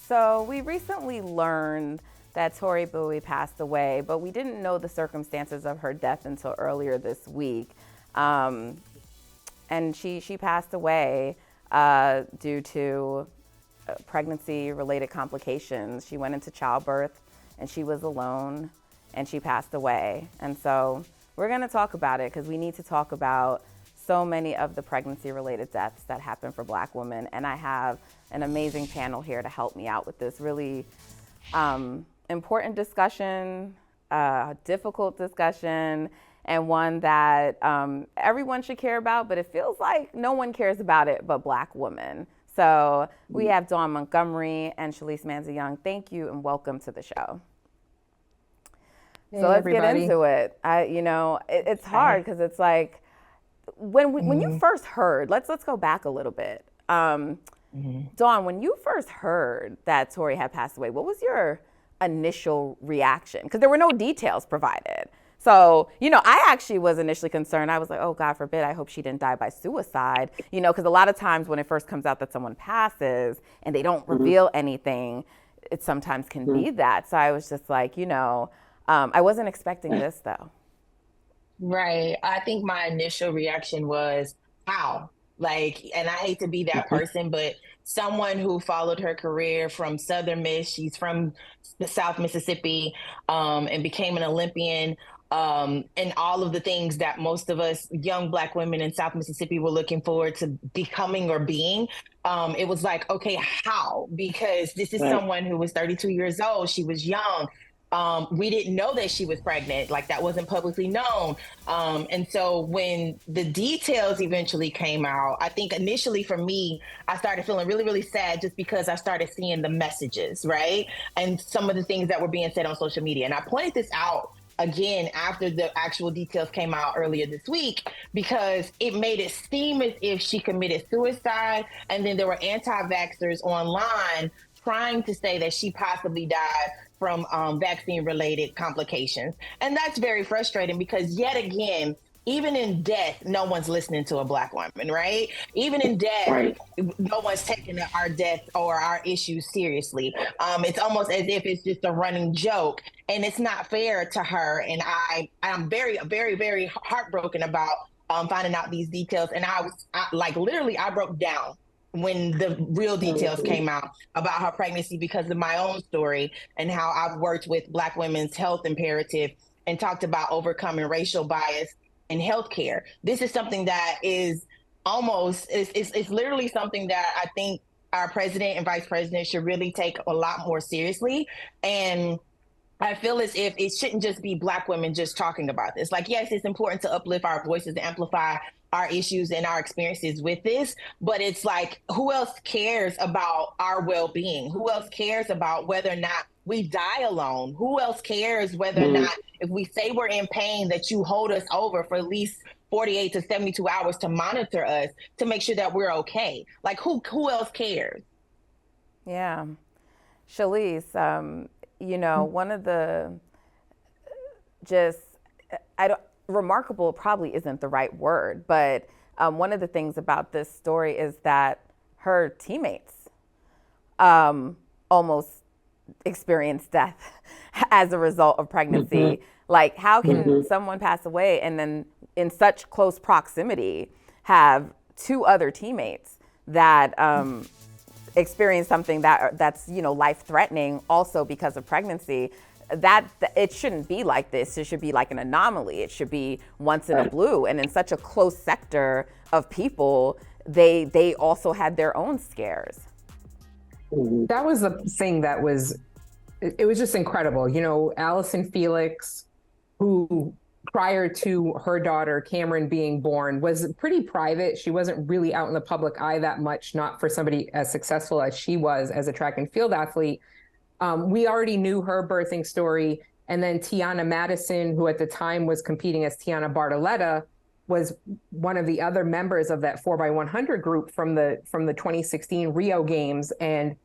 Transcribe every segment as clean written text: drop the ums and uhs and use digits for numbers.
So we recently learned that Tori Bowie passed away, but we didn't know the circumstances of her death until earlier this week. And she passed away due to pregnancy-related complications. She went into childbirth and she was alone and she passed away. And so we're gonna talk about it because we need to talk about so many of the pregnancy-related deaths that happen for Black women. And I have an amazing panel here to help me out with this really important discussion, difficult discussion, and one that everyone should care about, but it feels like no one cares about it but Black women. So we have Dawn Montgomery and Shalise Manza-Young. Thank you and welcome to the show. Hey, so let's everybody. get into it. It's hard because it's like, when you first heard, let's go back a little bit. Dawn, when you first heard that Tori had passed away, what was your initial reaction? Because there were no details provided. So, I actually was initially concerned. I was like, oh, God forbid, I hope she didn't die by suicide. Because a lot of times when it first comes out that someone passes and they don't reveal anything, it sometimes can be that. So I was just like, I wasn't expecting this though. Right. I think my initial reaction was, how? And I hate to be that person, but someone who followed her career from Southern Miss, she's from the South Mississippi, and became an Olympian, and all of the things that most of us young Black women in South Mississippi were looking forward to becoming or being. It was like, okay, how? Because this is someone who was 32 years old. She was young. We didn't know that she was pregnant, that wasn't publicly known. And so when the details eventually came out, I think initially for me, I started feeling really, really sad just because I started seeing the messages, right? And some of the things that were being said on social media. And I pointed this out again after the actual details came out earlier this week, because it made it seem as if she committed suicide. And then there were anti-vaxxers online trying to say that she possibly died from vaccine-related complications. And that's very frustrating because, yet again, even in death, no one's listening to a Black woman, right? Even in death, no one's taking our death or our issues seriously. It's almost as if it's just a running joke, and it's not fair to her. And I'm very, very, very heartbroken about finding out these details. And I broke down when the real details came out about her pregnancy because of my own story and how I've worked with Black women's health imperative and talked about overcoming racial bias in healthcare. This is something that is it's literally something that I think our president and vice president should really take a lot more seriously. And I feel as if it shouldn't just be Black women just talking about this. Yes, it's important to uplift our voices and amplify our issues and our experiences with this, but it's who else cares about our well-being? Who else cares about whether or not we die alone? Who else cares whether or not, if we say we're in pain, that you hold us over for at least 48 to 72 hours to monitor us to make sure that we're okay? Who else cares? Yeah. Shalise, one of the remarkable probably isn't the right word, but one of the things about this story is that her teammates almost experienced death as a result of pregnancy. How can someone pass away and then in such close proximity have two other teammates that experience something that's life-threatening also because of pregnancy? That it shouldn't be like this. It should be like an anomaly. It should be once in a blue. And in such a close sector of people, they also had their own scares. That was the thing that was, it was just incredible. Allison Felix, who prior to her daughter Cameron being born was pretty private. She wasn't really out in the public eye that much, not for somebody as successful as she was as a track and field athlete. We already knew her birthing story. And then Tiana Madison, who at the time was competing as Tiana Bartoletta, was one of the other members of that 4x100 group from the 2016 Rio Games. And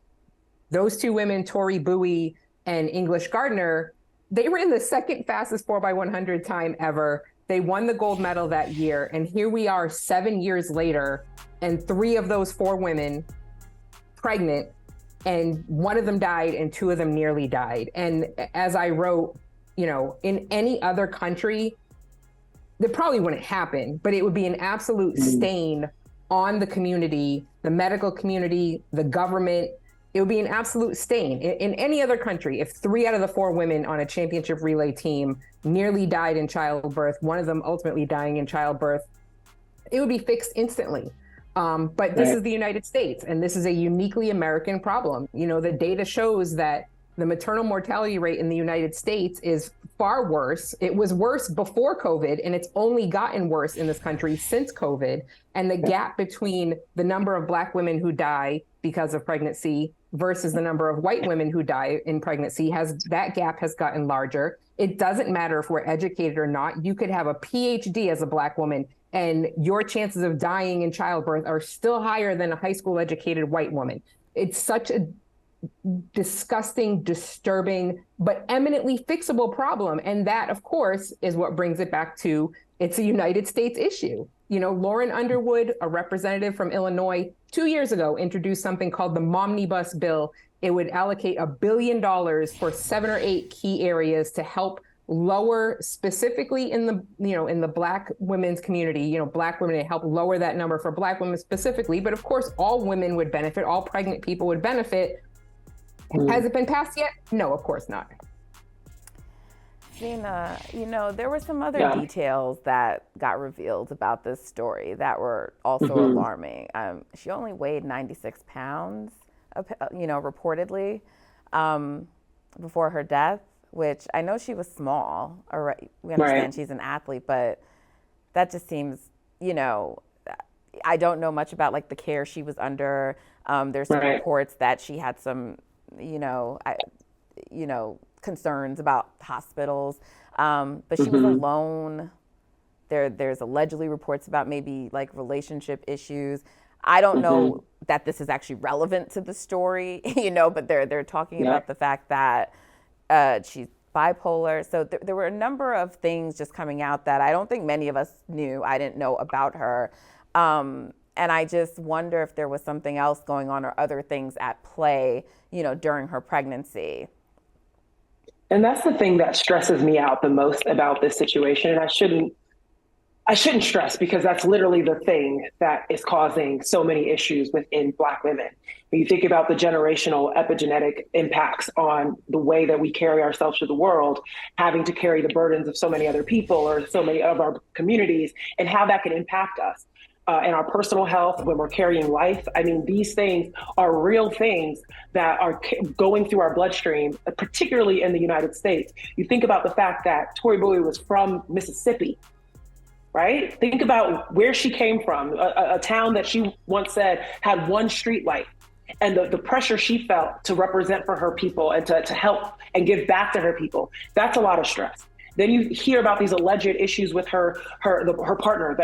those two women, Tori Bowie and English Gardner, they ran the second fastest 4x100 time ever. They won the gold medal that year. And here we are 7 years later, and three of those four women pregnant and one of them died and two of them nearly died. And as I wrote, in any other country, that probably wouldn't happen, but it would be an absolute stain on the community, the medical community, the government. It would be an absolute stain. In any other country, if 3 out of the 4 women on a championship relay team nearly died in childbirth, one of them ultimately dying in childbirth, it would be fixed instantly. But this is the United States, and this is a uniquely American problem. The data shows that the maternal mortality rate in the United States is far worse. It was worse before COVID, and it's only gotten worse in this country since COVID. And the gap between the number of Black women who die because of pregnancy versus the number of white women who die in pregnancy, that gap has gotten larger. It doesn't matter if we're educated or not. You could have a PhD as a Black woman, and your chances of dying in childbirth are still higher than a high school educated white woman. It's such a disgusting, disturbing, but eminently fixable problem. And that, of course, is what brings it back to, it's a United States issue. Lauren Underwood, a representative from Illinois, 2 years ago, introduced something called the Momnibus Bill. It would allocate $1 billion for 7 or 8 key areas to help lower, specifically in the Black women's community, Black women, to help lower that number for Black women specifically. But of course, all women would benefit, all pregnant people would benefit. Has it been passed yet? No, of course not. Zena, there were some other details that got revealed about this story that were also alarming. She only weighed 96 pounds, reportedly, before her death, which I know she was small. We understand she's an athlete, but that just seems, I don't know much about the care she was under. There's some reports that she had some, concerns about hospitals, but she was alone. There's allegedly reports about maybe relationship issues. I don't know that this is actually relevant to the story, but they're talking about the fact that she's bipolar. So there were a number of things just coming out that I don't think many of us knew. I didn't know about her. And I just wonder if there was something else going on or other things at play, during her pregnancy. And that's the thing that stresses me out the most about this situation. And I shouldn't stress, because that's literally the thing that is causing so many issues within Black women. When you think about the generational epigenetic impacts on the way that we carry ourselves through the world, having to carry the burdens of so many other people or so many of our communities, and how that can impact us. In our personal health, when we're carrying life. I mean, these things are real things that are going through our bloodstream, particularly in the United States. You think about the fact that Tori Bowie was from Mississippi, right? Think about where she came from, a town that she once said had one street light, and the pressure she felt to represent for her people and to help and give back to her people. That's a lot of stress. Then you hear about these alleged issues with her partner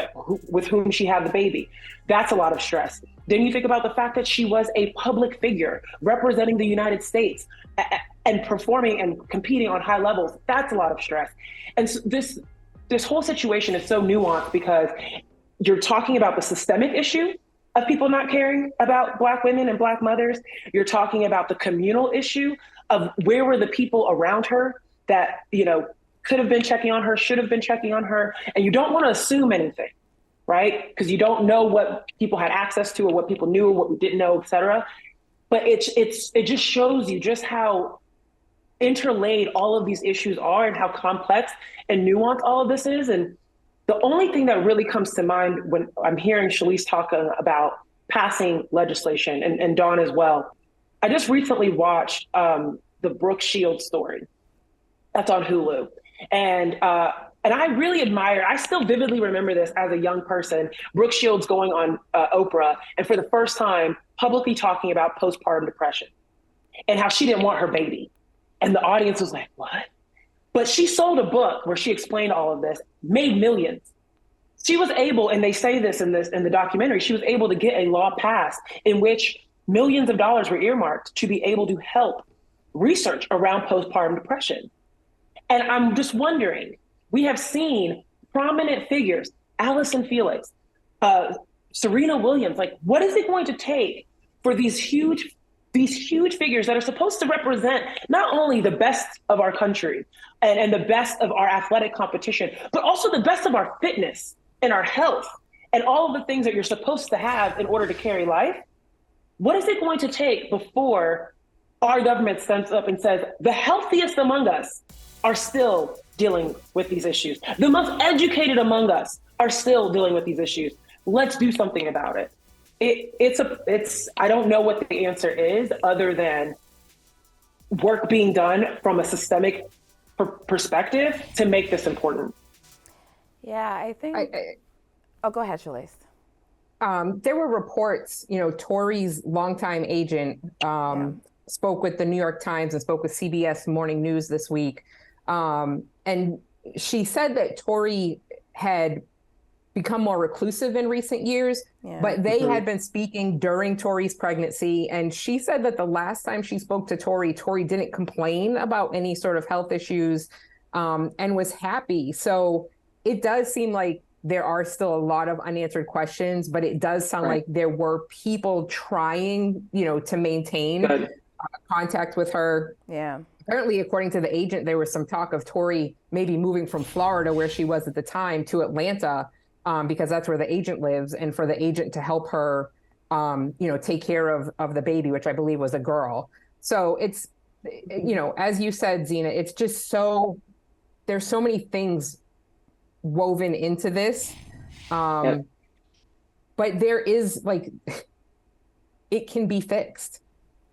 with whom she had the baby. That's a lot of stress. Then you think about the fact that she was a public figure representing the United States and performing and competing on high levels. That's a lot of stress. And so this whole situation is so nuanced, because you're talking about the systemic issue of people not caring about Black women and Black mothers. You're talking about the communal issue of where were the people around her that, could have been checking on her, should have been checking on her. And you don't want to assume anything, right? Because you don't know what people had access to or what people knew or what we didn't know, et cetera. But it just shows you just how interlaid all of these issues are and how complex and nuanced all of this is. And the only thing that really comes to mind when I'm hearing Shalise talk about passing legislation, and Dawn as well, I just recently watched the Brooke Shields story. That's on Hulu. And I really admire, I still vividly remember this as a young person, Brooke Shields going on Oprah, and for the first time publicly talking about postpartum depression and how she didn't want her baby. And the audience was like, what? But she sold a book where she explained all of this, made millions. She was able, and they say this in the documentary, she was able to get a law passed in which millions of dollars were earmarked to be able to help research around postpartum depression. And I'm just wondering, we have seen prominent figures, Allison Felix, Serena Williams, what is it going to take for these huge these huge figures that are supposed to represent not only the best of our country and the best of our athletic competition, but also the best of our fitness and our health and all of the things that you're supposed to have in order to carry life. What is it going to take before our government steps up and says the healthiest among us are still dealing with these issues? The most educated among us are still dealing with these issues. Let's do something about it. I don't know what the answer is other than work being done from a systemic perspective to make this important. Yeah, I think. Oh, go ahead, Shalise. There were reports, Tori's longtime agent spoke with the New York Times and spoke with CBS Morning News this week. And she said that Tori had become more reclusive in recent years, but they had been speaking during Tori's pregnancy. And she said that the last time she spoke to Tori didn't complain about any sort of health issues and was happy. So it does seem like there are still a lot of unanswered questions, but it does sound like there were people trying, to maintain contact with her. Yeah. Apparently, according to the agent, there was some talk of Tori maybe moving from Florida, where she was at the time, to Atlanta, because that's where the agent lives, and for the agent to help her, take care of the baby, which I believe was a girl. So it's, as you said, Zena, it's just there's so many things woven into this. But there is it can be fixed.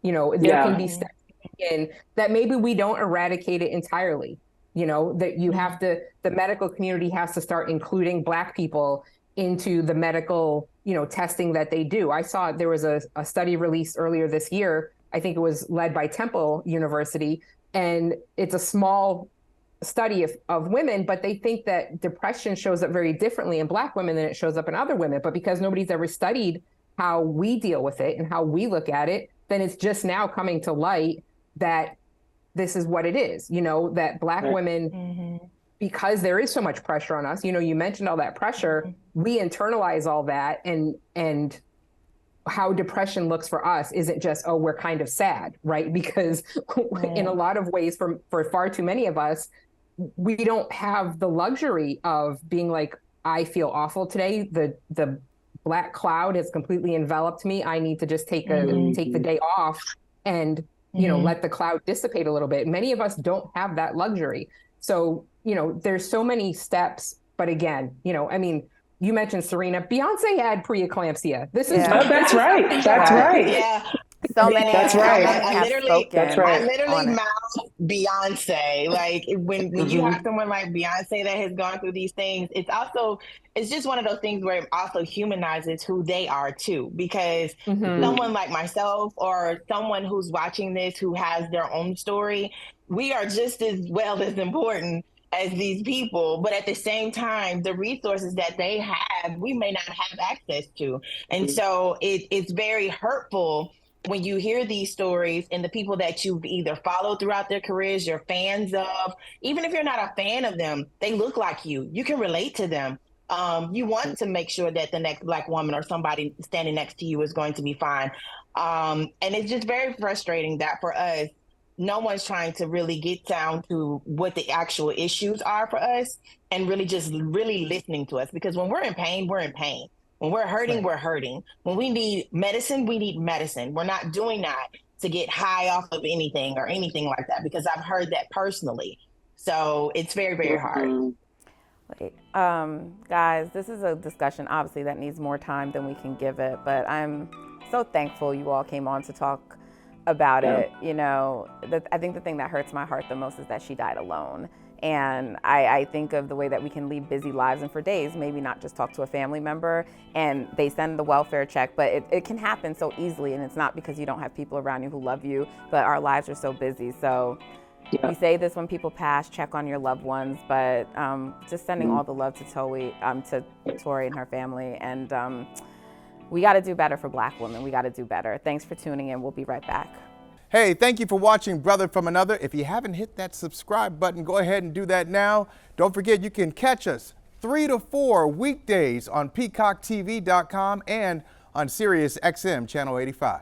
There can be steps in that maybe we don't eradicate it entirely. That you have to, the medical community has to start including Black people into the medical, testing that they do. I saw there was a study released earlier this year. I think it was led by Temple University, and it's a small study of women, but they think that depression shows up very differently in Black women than it shows up in other women. But because nobody's ever studied how we deal with it and how we look at it, then it's just now coming to light that this is what it is, that Black women, because there is so much pressure on us, you mentioned all that pressure, we internalize all that, and how depression looks for us isn't just, oh, we're kind of sad, right? Because in a lot of ways, for far too many of us, we don't have the luxury of being like, I feel awful today. The black cloud has completely enveloped me. I need to just take the day off and let the cloud dissipate a little bit. Many of us don't have that luxury. So, there's so many steps, but again, you mentioned Serena. Beyonce had preeclampsia. This is that's right. That's right. Yeah. So many. That's right. I literally on mouth Beyonce. Like when you have someone like Beyonce that has gone through these things, it's just one of those things where it also humanizes who they are too. Because someone like myself or someone who's watching this who has their own story, we are just as well as important as these people, but at the same time, the resources that they have, we may not have access to. And so it's very hurtful when you hear these stories and the people that you've either followed throughout their careers, you're fans of, even if you're not a fan of them, they look like you. You can relate to them. You want to make sure that the next Black woman or somebody standing next to you is going to be fine. And it's just very frustrating that for us, no one's trying to really get down to what the actual issues are for us and really listening to us. Because when we're in pain, we're in pain. When we're hurting, we're hurting. When we need medicine, we need medicine. We're not doing that to get high off of anything or anything like that, because I've heard that personally. So it's very, very hard. Guys, this is a discussion, obviously, that needs more time than we can give it. But I'm so thankful you all came on to talk about it. I think the thing that hurts my heart the most is that she died alone. And I think of the way that we can lead busy lives and for days, maybe not just talk to a family member and they send the welfare check, but it can happen so easily. And it's not because you don't have people around you who love you, but our lives are so busy. So we say this when people pass, check on your loved ones, but just sending all the love to Tori and her family. And we got to do better for Black women. We got to do better. Thanks for tuning in. We'll be right back. Hey, thank you for watching Brother from Another. If you haven't hit that subscribe button, go ahead and do that now. Don't forget, you can catch us 3 to 4 weekdays on PeacockTV.com and on Sirius XM Channel 85.